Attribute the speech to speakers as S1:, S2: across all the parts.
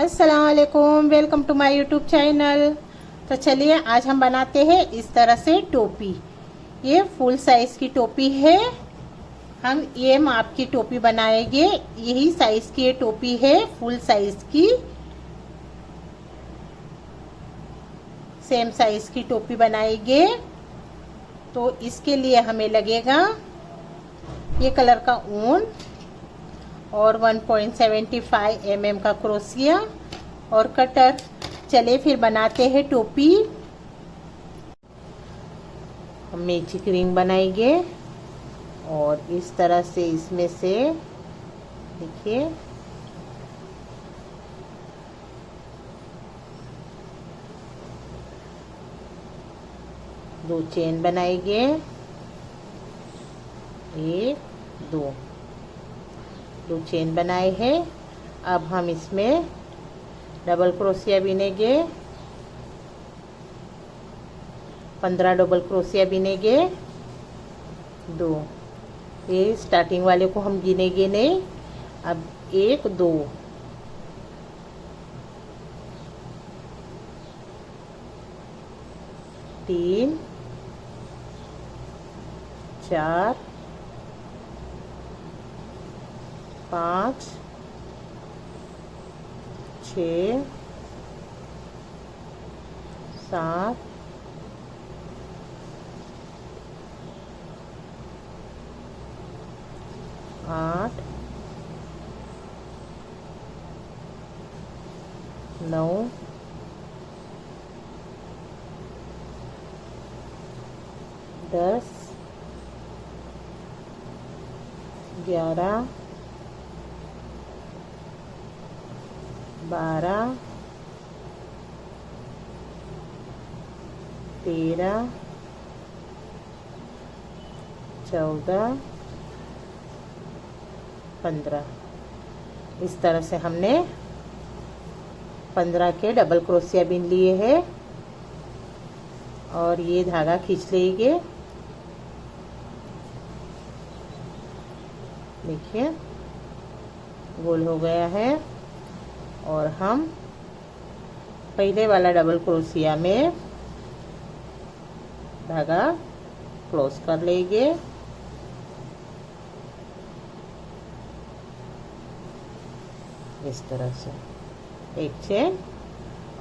S1: अस्सलाम वालेकुम, welcome to my YouTube channel. तो चलिए आज हम बनाते हैं इस तरह से टोपी। ये फुल साइज की टोपी है। हम ये माप की टोपी बनाएंगे। यही साइज की ये टोपी है, फुल साइज की, सेम साइज की टोपी बनाएंगे। तो इसके लिए हमें लगेगा ये कलर का ऊन और 1.75 mm का क्रोशिया और कटर। चले फिर बनाते हैं टोपी। हम मैजिक रिंग बनाएंगे और इस तरह से इसमें से देखिए दो चेन बनाएंगे, एक दो चेन बनाए हैं। अब हम इसमें डबल क्रोशिया बिनेंगे, 15 डबल क्रोशिया बिनेंगे, 2। ये स्टार्टिंग वाले को हम गिनेंगे नहीं। अब 1 2 3 4 5 6 7 8 9 10 11 12 13 14 15। इस तरह से हमने 15 के डबल क्रोशिया बिन लिए हैं और ये धागा खींच लेंगे। देखिए गोल हो गया है और हम पहले वाला डबल क्रोशिया में धागा क्लोज कर लेंगे। इस तरह से एक चेन,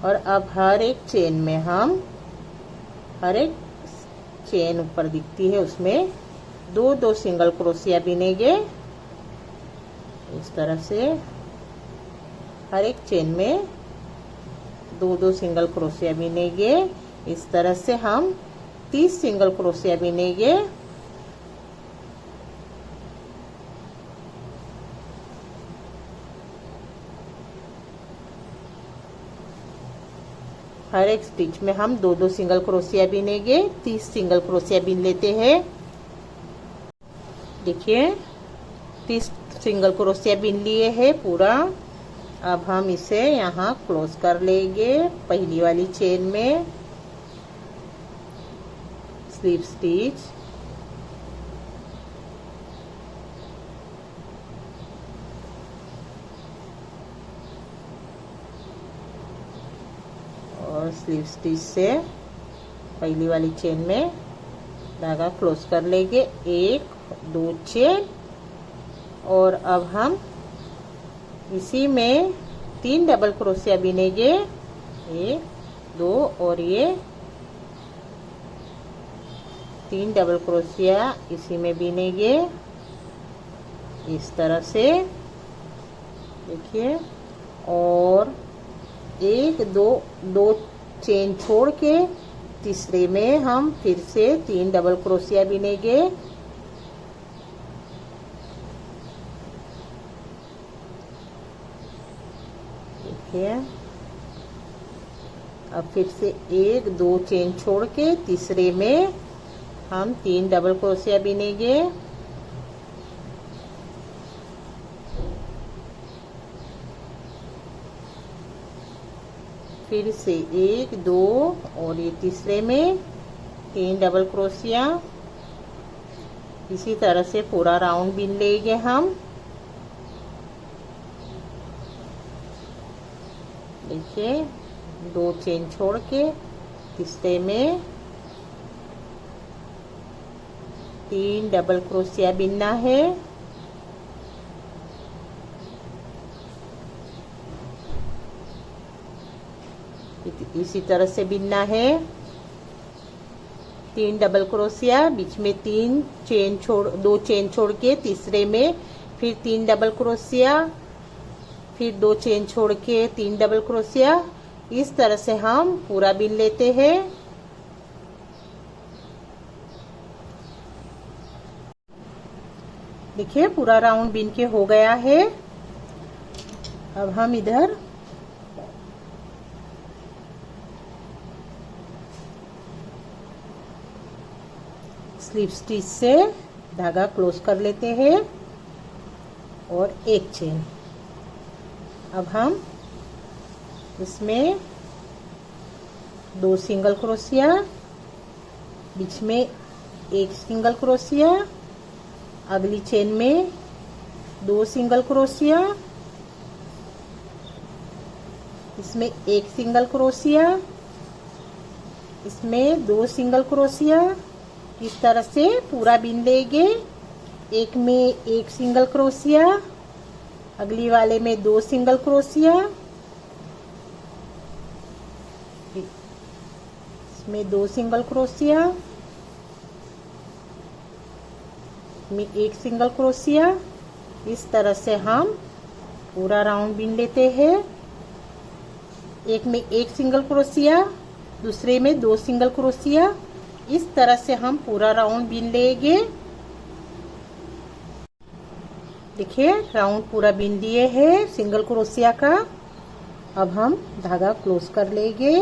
S1: और अब हर एक चेन में हम हर एक चेन ऊपर दिखती है उसमें दो सिंगल क्रोशिया बिनेंगे। इस तरह से हर एक चेन में दो सिंगल क्रोशिया बिनेंगे। इस तरह से हम 30 सिंगल क्रोशिया बिनेंगे। हर एक स्टिच में हम दो सिंगल क्रोशिया बिनेंगे। 30 सिंगल क्रोशिया बिन लेते हैं। देखिए 30 सिंगल क्रोशिया बिन लिए हैं पूरा। अब हम इसे यहाँ क्लोज कर लेंगे पहली वाली चेन में, स्लिप स्टिच, और स्लिप स्टिच से पहली वाली चेन में धागा क्लोज कर लेंगे। 1 2 चेन, और अब हम इसी में 3 डबल क्रोशिया बिनेंगे, 1 2, और ये 3 डबल क्रोशिया इसी में बिनेंगे। इस तरह से देखिए, और 1 2 चेन छोड़ के तीसरे में हम फिर से 3 डबल क्रोशिया बिनेंगे। देखिए अब फिर से 1 2 चेन छोड़ के तीसरे में हम 3 डबल क्रोशिया बिनेंगे। फिर से 1 2, और ये तीसरे में 3 डबल क्रोशिया। इसी तरह से पूरा राउंड बिन लेंगे हम। देखिए 2 चेन छोड़ के तीसरे में 3 डबल क्रोशिया बिनना है। इसी तरह से बिनना है। 3 डबल क्रोशिया, बीच में 2 चेन छोड़ के तीसरे में फिर 3 डबल क्रोशिया, फिर 2 चेन छोड़ के 3 डबल क्रोशिया। इस तरह से हम पूरा बिन लेते हैं। देखिए पूरा राउंड बिन के हो गया है। अब हम इधर स्लिप स्टिच से धागा क्लोज कर लेते हैं और एक चेन। अब हम इसमें 2 सिंगल क्रोशिया, बीच में 1 सिंगल क्रोशिया, अगली चेन में 2 सिंगल क्रोशिया, इसमें 1 सिंगल क्रोशिया, इसमें 2 सिंगल क्रोशिया। इस तरह से पूरा बिन लेंगे। एक में 1 सिंगल क्रोशिया, अगली वाले में 2 सिंगल क्रोशिया, इसमें 2 सिंगल क्रोशिया, में 1 सिंगल क्रोशिया। इस तरह से हम पूरा राउंड बिन लेते हैं। एक में 1 सिंगल क्रोशिया, दूसरे में 2 सिंगल क्रोशिया। इस तरह से हम पूरा राउंड बिन लेंगे। देखिए राउंड पूरा बिन लिए हैं सिंगल क्रोशिया का। अब हम धागा क्लोज कर लेंगे।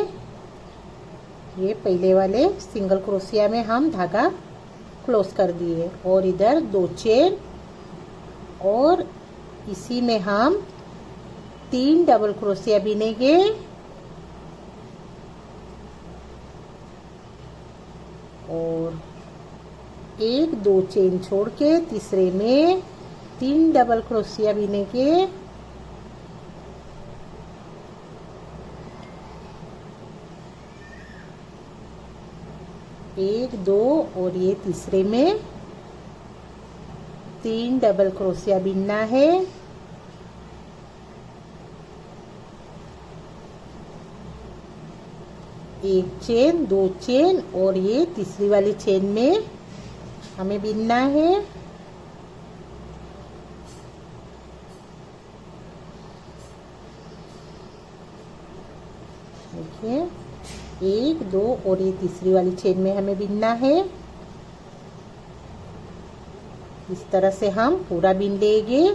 S1: ये पहले वाले सिंगल क्रोशिया में हम धागा क्लोज कर दिए और इधर 2 चेन और इसी में हम 3 डबल क्रोशिया बिनेंगे। और 1-2 चेन छोड़ के तीसरे में 3 डबल क्रोशिया बिनेंगे। एक, 2 और ये तीसरे में 3 डबल क्रोशिया बिनना है। एक चेन, 2 चेन और ये तीसरी वाली चेन में हमें बिनना है। देखिए 1, 2 और ये तीसरी वाली चेन में हमें बिनना है। इस तरह से हम पूरा बिन लेंगे।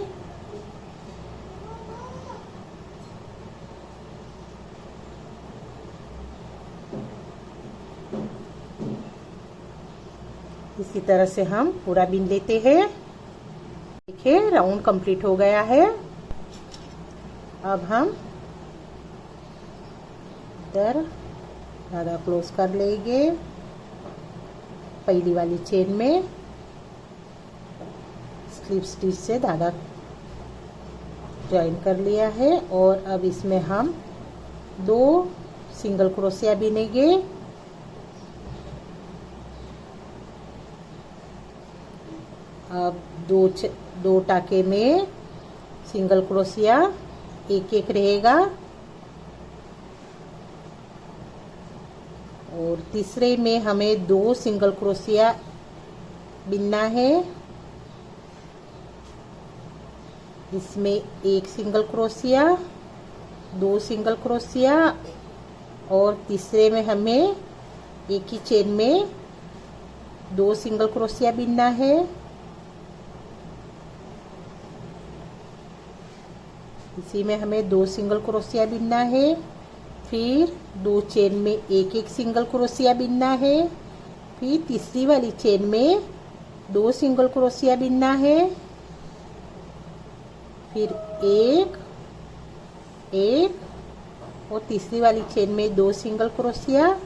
S1: इसी तरह से हम पूरा बिन लेते हैं। देखिए राउंड कंप्लीट हो गया है। अब हम इधर धागा क्लोज कर लेंगे। पहली वाली चेन में स्लिप स्टिच से धागा ज्वाइन कर लिया है और अब इसमें हम 2 सिंगल क्रोशिया बिनेंगे। अब 2 टाके में सिंगल क्रोशिया एक रहेगा और तीसरे में हमें 2 सिंगल क्रोशिया बिनना है। इसमें 1 सिंगल क्रोशिया, 2 सिंगल क्रोशिया और तीसरे में हमें एक ही चेन में 2 सिंगल क्रोशिया बिनना है। इसी में हमें 2 सिंगल क्रोशिया बिनना है। फिर 2 चेन में 1 सिंगल क्रोशिया बिनना है। फिर तीसरी वाली चेन में 2 सिंगल क्रोशिया बिनना है। फिर 1 और तीसरी वाली चेन में 2 सिंगल क्रोशिया।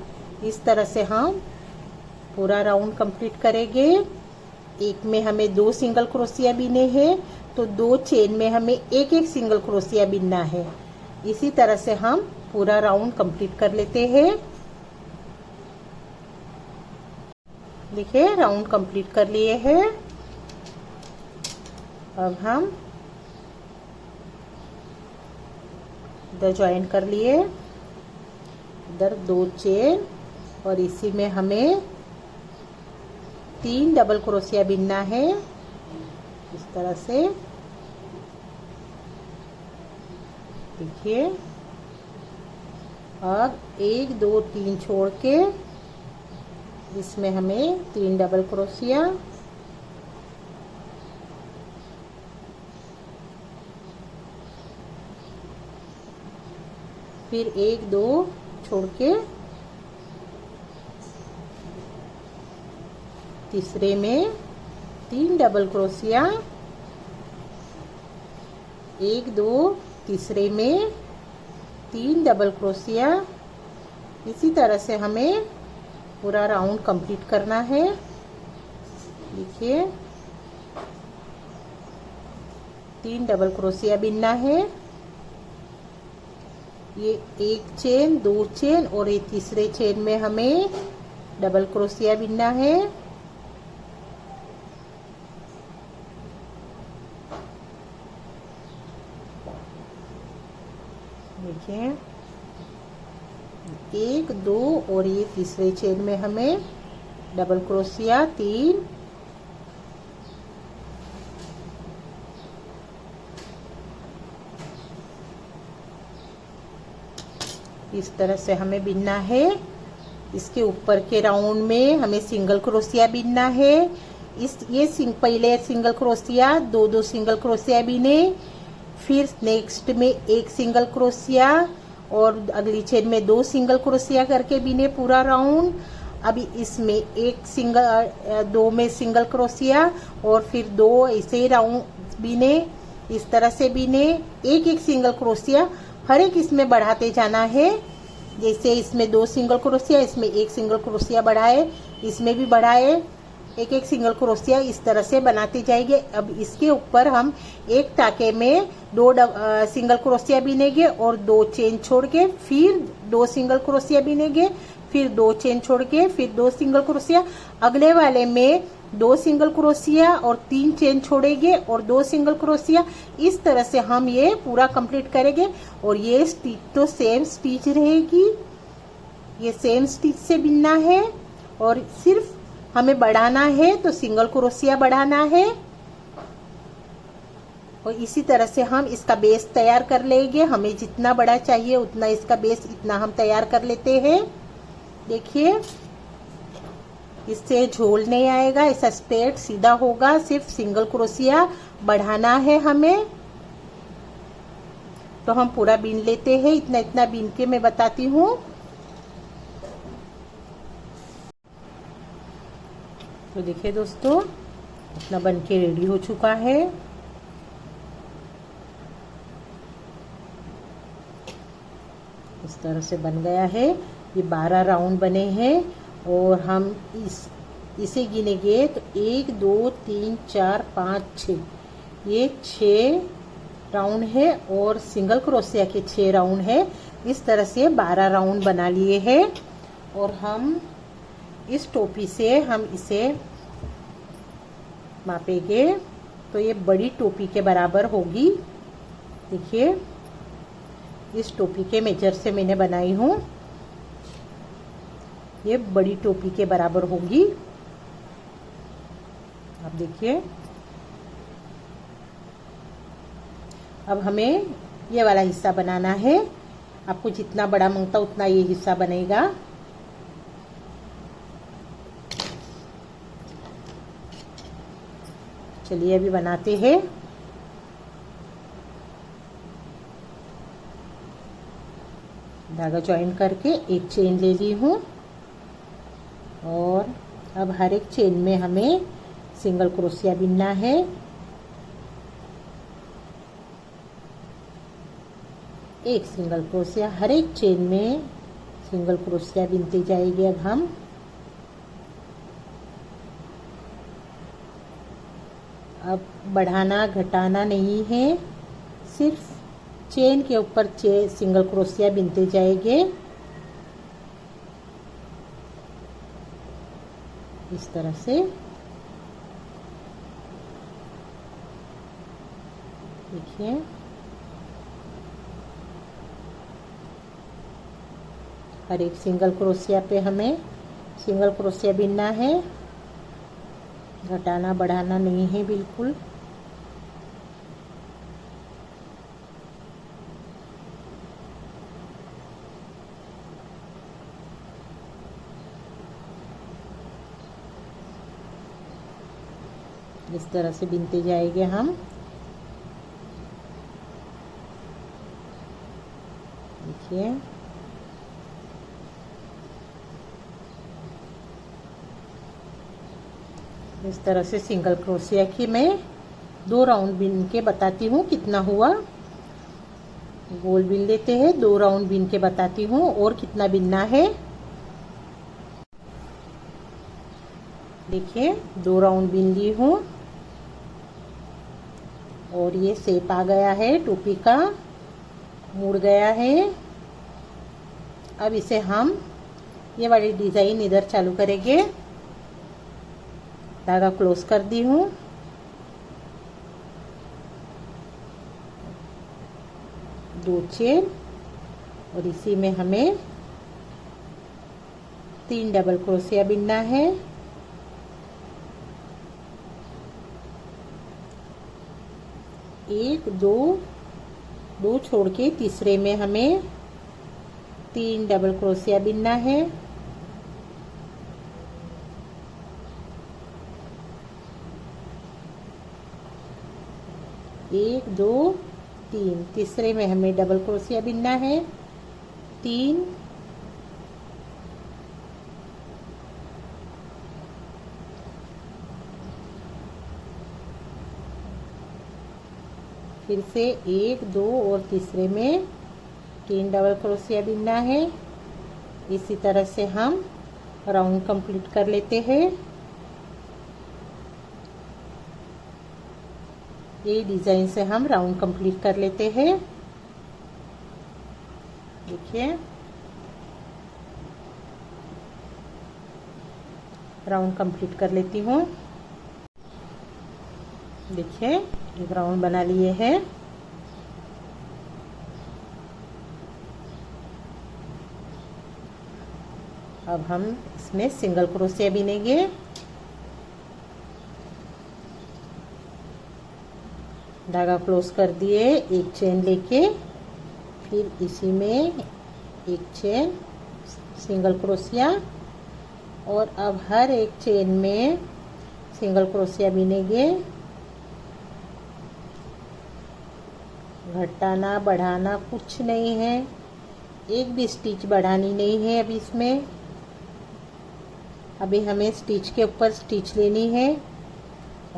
S1: इस तरह से हम पूरा राउंड कंप्लीट करेंगे। एक में हमें 2 सिंगल क्रोशिया बिने हैं तो 2 चेन में हमें 1 सिंगल क्रोशिया बिनना है। इसी तरह से हम पूरा राउंड कंप्लीट कर लेते हैं। देखिए राउंड कंप्लीट कर लिए हैं। अब हम इधर ज्वाइन कर लिए, इधर 2 चेन और इसी में हमें 3 डबल क्रोशिया बिनना है इस तरह से। देखिए अब 1 2 3 छोड़ के इसमें हमें 3 डबल क्रोशिया, फिर 1 2 छोड़ के तीसरे में 3 डबल क्रोशिया, 1 2 तीसरे में 3 डबल क्रोशिया। इसी तरह से हमें पूरा राउंड कंप्लीट करना है। देखिए 3 डबल क्रोशिया बिनना है। ये 1 चेन 2 चेन और ये तीसरे चेन में हमें डबल क्रोशिया बिनना है। देखिए 1 2 और ये तीसरे चेन में हमें डबल क्रोशिया 3, इस तरह से हमें बिनना है। इसके ऊपर के राउंड में हमें सिंगल क्रोशिया बिनना है। पहले सिंगल क्रोशिया 2 2 सिंगल क्रोशिया बिने, फिर नेक्स्ट में 1 सिंगल क्रोशिया और अगली चेन में 2 सिंगल क्रोशिया करके बिने पूरा राउंड। अभी इसमें 2 में सिंगल क्रोशिया और फिर 2 ऐसे राउंड बिने, इस तरह से बिने 1 सिंगल क्रोशिया हर एक इसमें बढ़ाते जाना है। जैसे इसमें 2 सिंगल क्रोशिया, इसमें 1 सिंगल क्रोशिया बढ़ाए, इसमें भी बढ़ाए 1 सिंगल क्रोशिया, इस तरह से बनाते जाएंगे। अब इसके ऊपर हम एक टाके में 2 सिंगल क्रोशिया बिनेंगे और 2 चेन छोड़ के फिर 2 सिंगल क्रोशिया बिनेंगे, फिर 2 चेन छोड़ के फिर 2 सिंगल क्रोशिया। अगले वाले में 2 सिंगल क्रोशिया और 3 चेन छोड़ेंगे और 2 सिंगल क्रोशिया। इस तरह से हम ये पूरा कंप्लीट करेंगे। और ये स्टिच तो सेम स्टिच रहेगी, ये सेम स्टिच से बिनना है और सिर्फ हमें बढ़ाना है तो सिंगल क्रोशिया बढ़ाना है। और इसी तरह से हम इसका बेस तैयार कर लेंगे। हमें जितना बड़ा चाहिए उतना इसका बेस इतना हम तैयार कर लेते हैं। देखिए इससे झोल नहीं आएगा, ऐसा स्ट्रेट सीधा होगा, सिर्फ सिंगल क्रोशिया बढ़ाना है हमें। तो हम पूरा बीन लेते हैं, इतना इतना बीन के मैं बताती हूँ। तो देखिए दोस्तों इतना बन के रेडी हो चुका है। इस तरह से बन गया है। ये 12 राउंड बने हैं और हम इसे गिनेंगे तो 1 2 3 4 5 6, ये 6 राउंड है और सिंगल क्रोशिया के 6 राउंड है। इस तरह से 12 राउंड बना लिए हैं। और हम इस टोपी से हम इसे मापेंगे तो ये बड़ी टोपी के बराबर होगी। देखिए इस टोपी के मेजर से मैंने बनाई हूँ, ये बड़ी टोपी के बराबर होगी। आप देखिए अब हमें ये वाला हिस्सा बनाना है। आपको जितना बड़ा मांगता उतना ये हिस्सा बनेगा। चलिए अभी बनाते हैं। धागा ज्वाइन करके एक चेन ले ली हूँ और अब हर एक चेन में हमें सिंगल क्रोशिया बिनना है। एक सिंगल क्रोशिया हर एक चेन में सिंगल क्रोशिया बिनते जाएंगे। अब हम बढ़ाना घटाना नहीं है, सिर्फ चेन के ऊपर सिंगल क्रोशिया बिनते जाएंगे इस तरह से। देखिए हर एक सिंगल क्रोशिया पे हमें सिंगल क्रोशिया बिनना है, घटाना बढ़ाना नहीं है बिल्कुल। इस तरह से बिनते जाएंगे हम। देखिए इस तरह से सिंगल क्रोशिया की मैं 2 राउंड बिन के बताती हूँ कितना हुआ। गोल बिन लेते हैं, 2 राउंड बिन के बताती हूँ और कितना बिनना है। देखिए 2 राउंड बिन ली हूँ और ये शेप आ गया है, टोपी का मुड़ गया है। अब इसे हम ये वाली डिजाइन इधर चालू करेंगे। धागा क्लोज कर दी हूँ। दो चेन और इसी में हमें 3 डबल क्रोशिया बिनना है। एक दो छोड़ के तीसरे में हमें 3 डबल क्रोशिया बिनना है। एक दो तीन, तीसरे में हमें डबल क्रोशिया बिनना है 3। फिर से 1 2 और तीसरे में 3 डबल क्रोशिया बिनना है। इसी तरह से हम राउंड कंप्लीट कर लेते हैं। ये डिजाइन से हम राउंड कंप्लीट कर लेते हैं। देखिए राउंड कंप्लीट कर लेती हूँ। देखिए एक राउंड बना लिए हैं। अब हम इसमें सिंगल क्रोशिया बिनेंगे। धागा क्लोज कर दिए, एक चेन लेके फिर इसी में एक चेन सिंगल क्रोशिया और अब हर एक चेन में सिंगल क्रोशिया बिनेंगे। घटाना बढ़ाना कुछ नहीं है, एक भी स्टिच बढ़ानी नहीं है। अभी इसमें अभी हमें स्टिच के ऊपर स्टिच लेनी है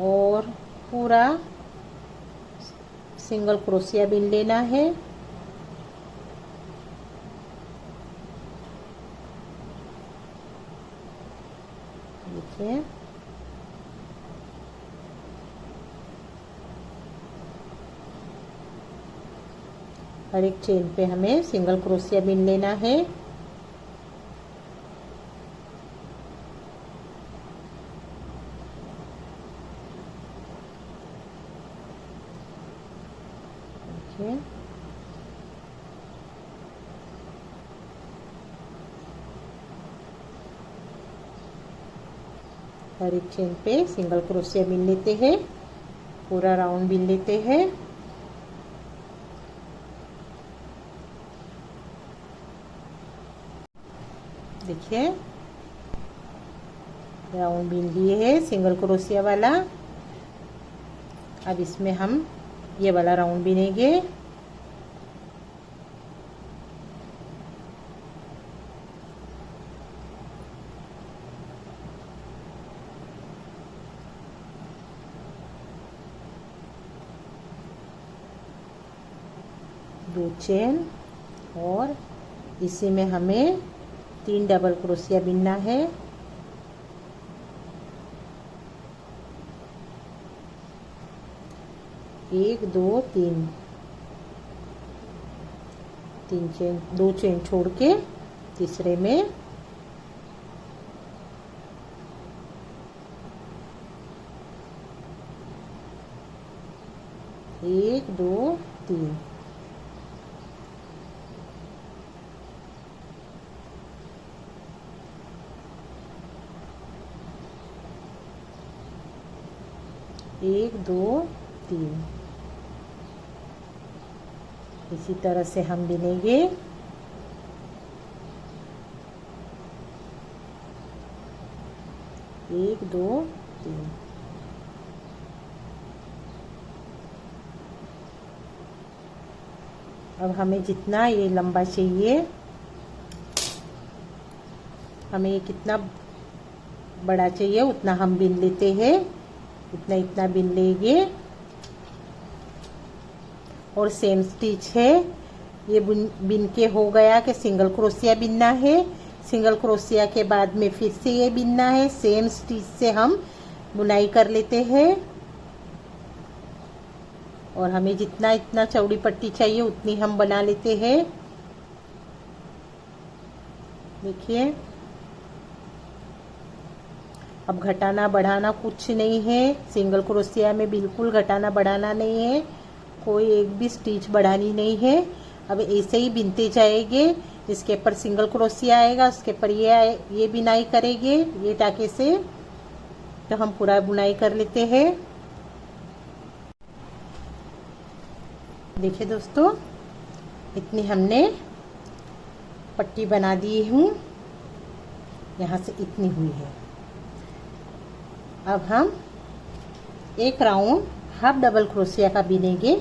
S1: और पूरा सिंगल क्रोशिया बिन लेना है। देखिए हर एक चेन पे हमें सिंगल क्रोशिया बिन लेना है। देखिए हर एक चेन पे सिंगल क्रोशिया बिन लेते हैं, पूरा राउंड बिन लेते हैं। देखिए राउंड बिन लिए है सिंगल क्रोशिया वाला। अब इसमें हम ये वाला राउंड बिनेंगे। दो चेन और इसी में हमें 3 डबल क्रोशिया बिनना है। एक दो तीन, 3 चेन, 2 चेन छोड़ के तीसरे में 1 2 3, एक दो तीन। इसी तरह से हम बिनेंगे। एक दो तीन। अब हमें जितना ये लंबा चाहिए, हमें ये कितना बड़ा चाहिए उतना हम बिन लेते हैं। इतना बिन लेंगे और सेम स्टिच है। ये बिन के हो गया कि सिंगल क्रोशिया बिनना है। सिंगल क्रोशिया के बाद में फिर से ये बिनना है। सेम स्टिच से हम बुनाई कर लेते हैं और हमें इतना चौड़ी पट्टी चाहिए उतनी हम बना लेते हैं। देखिए, अब घटाना बढ़ाना कुछ नहीं है। सिंगल क्रोशिया में बिल्कुल घटाना बढ़ाना नहीं है, कोई एक भी स्टिच बढ़ानी नहीं है। अब ऐसे ही बिनते जाएंगे। इसके ऊपर सिंगल क्रोशिया आएगा, उसके ऊपर ये बिनाई करेंगे ये टाके से। तो हम पूरा बुनाई कर लेते हैं। देखिए दोस्तों, इतनी हमने पट्टी बना दी हूँ। यहाँ से इतनी हुई है। अब हम एक राउंड हाफ डबल क्रोशिया का बिनेंगे।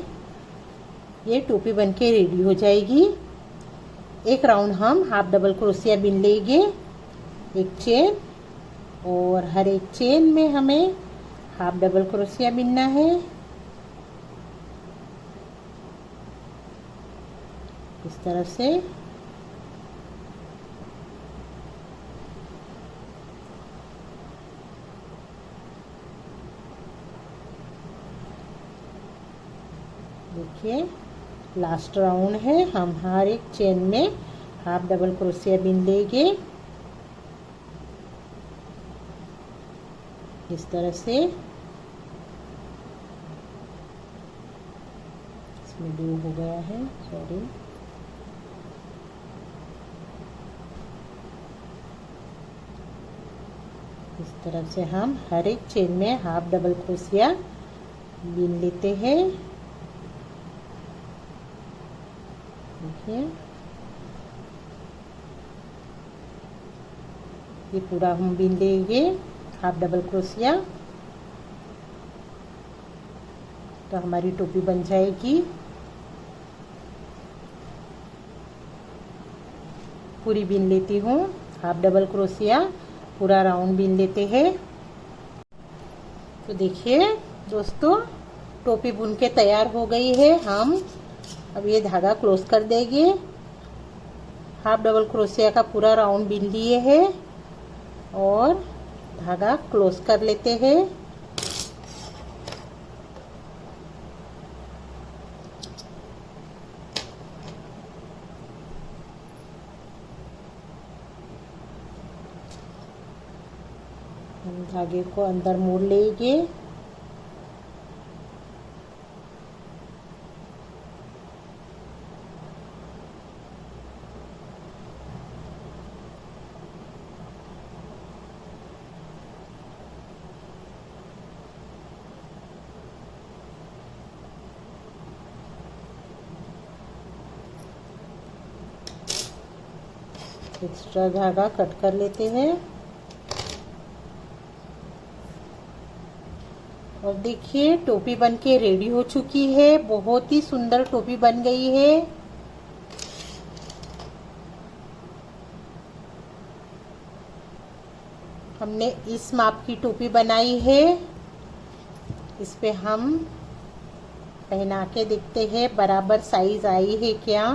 S1: ये टोपी बनके रेडी हो जाएगी। एक राउंड हम हाफ डबल क्रोशिया बिन लेंगे, एक चेन, और हर एक चेन में हमें हाफ डबल क्रोशिया बिनना है। इस तरह से देखिए, लास्ट राउंड है। हम हर एक चेन में हाफ डबल क्रोशिया बिन लेंगे इस तरह से। इसमें 2 हो गया है, सॉरी। इस तरह से हम हर एक चेन में हाफ डबल क्रोशिया बिन लेते हैं। देखिए, ये पूरा हम बिन लेंगे हाफ डबल क्रोशिया। तो हमारी टोपी बन जाएगी। पूरी बिन लेती हूँ हाफ डबल क्रोशिया, पूरा राउंड बिन लेते हैं। तो देखिए दोस्तों, टोपी बुन के तैयार हो गई है। हम अब ये धागा क्लोज कर देंगे। हाफ डबल क्रोशिया का पूरा राउंड बिन लिए है और धागा क्लोज कर लेते हैं। हम धागे को अंदर मोड़ लेंगे। एक्स्ट्रा धागा कट कर लेते हैं और देखिए, टोपी बनके रेडी हो चुकी है। बहुत ही सुंदर टोपी बन गई है। हमने इस माप की टोपी बनाई है। इस पे हम पहना के देखते हैं बराबर साइज आई है क्या।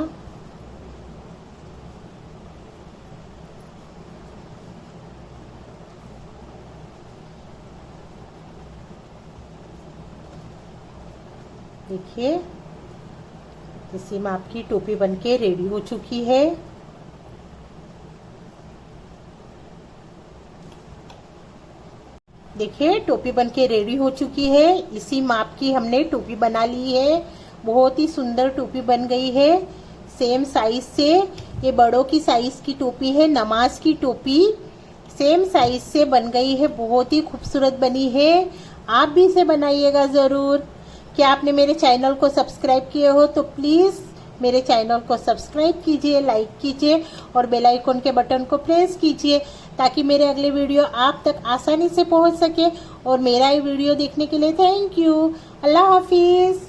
S1: देखिए, इसी में आपकी टोपी बनके रेडी हो चुकी है। देखिए टोपी बनके रेडी हो चुकी है। इसी माप की हमने टोपी बना ली है। बहुत ही सुंदर टोपी बन गई है। सेम साइज से, ये बड़ों की साइज की टोपी है, नमाज की टोपी सेम साइज से बन गई है। बहुत ही खूबसूरत बनी है। आप भी इसे बनाइएगा ज़रूर। क्या आपने मेरे चैनल को सब्सक्राइब किए हो तो प्लीज़ मेरे चैनल को सब्सक्राइब कीजिए, लाइक कीजिए और बेल आइकन के बटन को प्रेस कीजिए ताकि मेरे अगले वीडियो आप तक आसानी से पहुंच सके। और मेरा ये वीडियो देखने के लिए थैंक यू। अल्लाह हाफिज़।